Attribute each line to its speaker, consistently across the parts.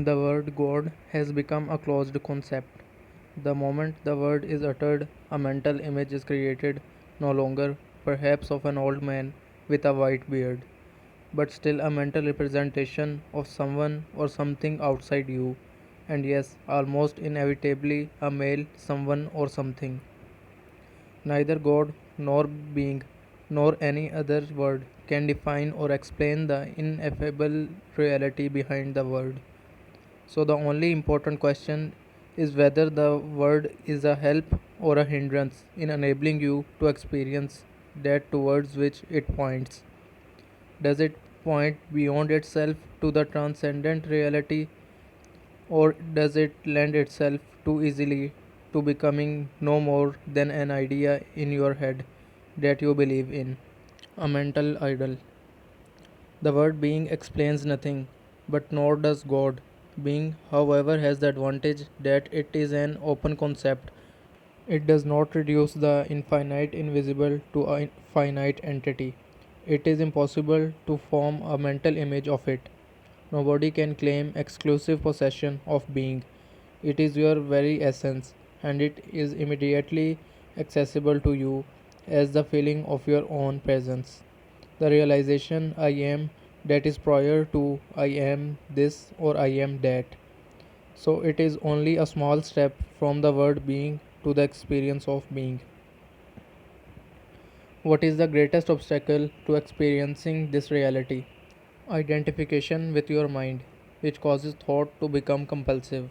Speaker 1: The word God has become a closed concept. The moment the word is uttered, a mental image is created, no longer, perhaps, of an old man with a white beard, but still a mental representation of someone or something outside you, and yes, almost inevitably a male someone or something. Neither God nor being nor any other word can define or explain the ineffable reality behind the word. So, the only important question is whether the word is a help or a hindrance in enabling you to experience that towards which it points. Does it point beyond itself to the transcendent reality, or does it lend itself too easily to becoming no more than an idea in your head that you believe in? A mental idol. The word being explains nothing, but nor does God. Being, however, has the advantage that it is an open concept. It does not reduce the infinite invisible to a finite entity. It is impossible to form a mental image of it. Nobody can claim exclusive possession of being. It is your very essence, and it is immediately accessible to you as the feeling of your own presence. The realization I am that is prior to I am this or I am that. So it is only a small step from the word being to the experience of being. What is the greatest obstacle to experiencing this reality? Identification with your mind, which causes thought to become compulsive.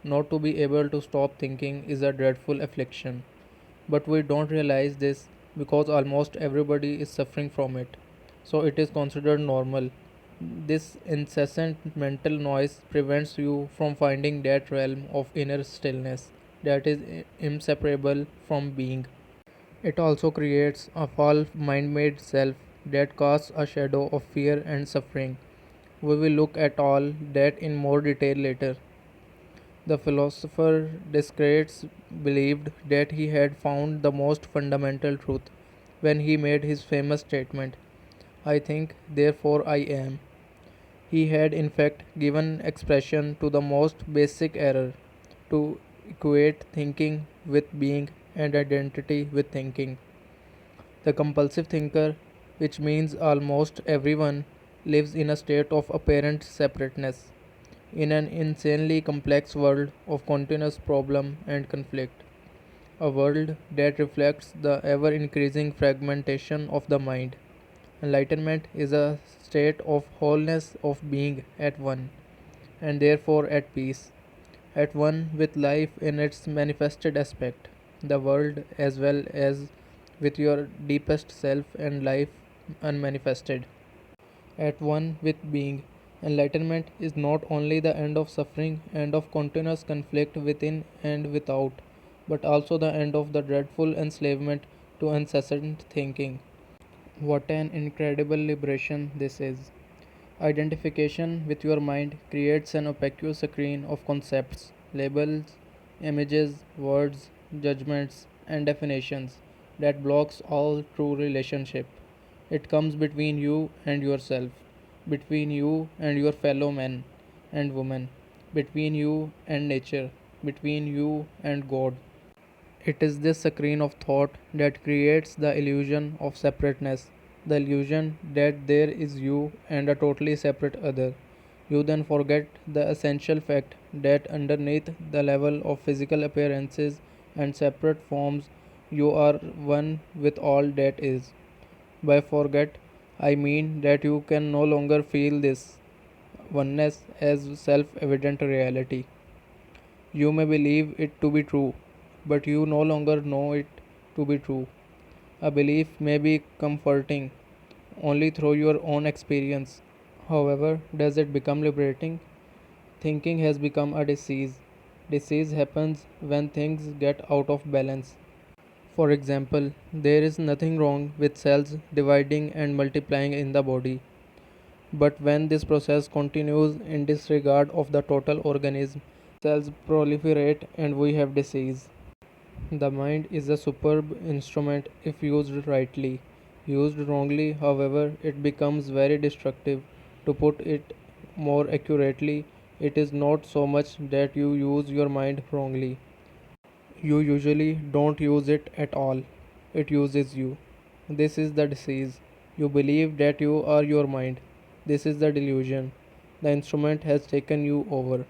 Speaker 1: Not to be able to stop thinking is a dreadful affliction, but we don't realize this because almost everybody is suffering from it. So it is considered normal. This incessant mental noise prevents you from finding that realm of inner stillness that is inseparable from being. It also creates a false mind made self that casts a shadow of fear and suffering. We will look at all that in more detail later. The philosopher Descartes believed that he had found the most fundamental truth when he made his famous statement, I think, therefore I am. He had in fact given expression to the most basic error, to equate thinking with being and identity with thinking. The compulsive thinker, which means almost everyone, lives in a state of apparent separateness, in an insanely complex world of continuous problem and conflict, a world that reflects the ever increasing fragmentation of the mind. Enlightenment is a state of wholeness of being at one, and therefore at peace, at one with life in its manifested aspect, the world as well as with your deepest self and life unmanifested. At one with being. Enlightenment is not only the end of suffering and of continuous conflict within and without, but also the end of the dreadful enslavement to incessant thinking. What an incredible liberation this is! Identification with your mind creates an opaque screen of concepts, labels, images, words, judgments, and definitions that blocks all true relationship. It comes between you and yourself, between you and your fellow men and women, between you and nature, between you and God. It is this screen of thought that creates the illusion of separateness, the illusion that there is you and a totally separate other. You then forget the essential fact that underneath the level of physical appearances and separate forms, you are one with all that is. By forget, I mean that you can no longer feel this oneness as self evident reality. You may believe it to be true, but you no longer know it to be true. A belief may be comforting only through your own experience. However, does it become liberating? Thinking has become a disease. Disease happens when things get out of balance. For example, there is nothing wrong with cells dividing and multiplying in the body. But when this process continues in disregard of the total organism, cells proliferate and we have disease. The mind is a superb instrument if used rightly. Used wrongly, however, it becomes very destructive. To put it more accurately, It is not so much that you use your mind wrongly. You usually don't use it at all. It uses you. This is the disease. You believe that you are your mind. This is the delusion. The instrument has taken you over.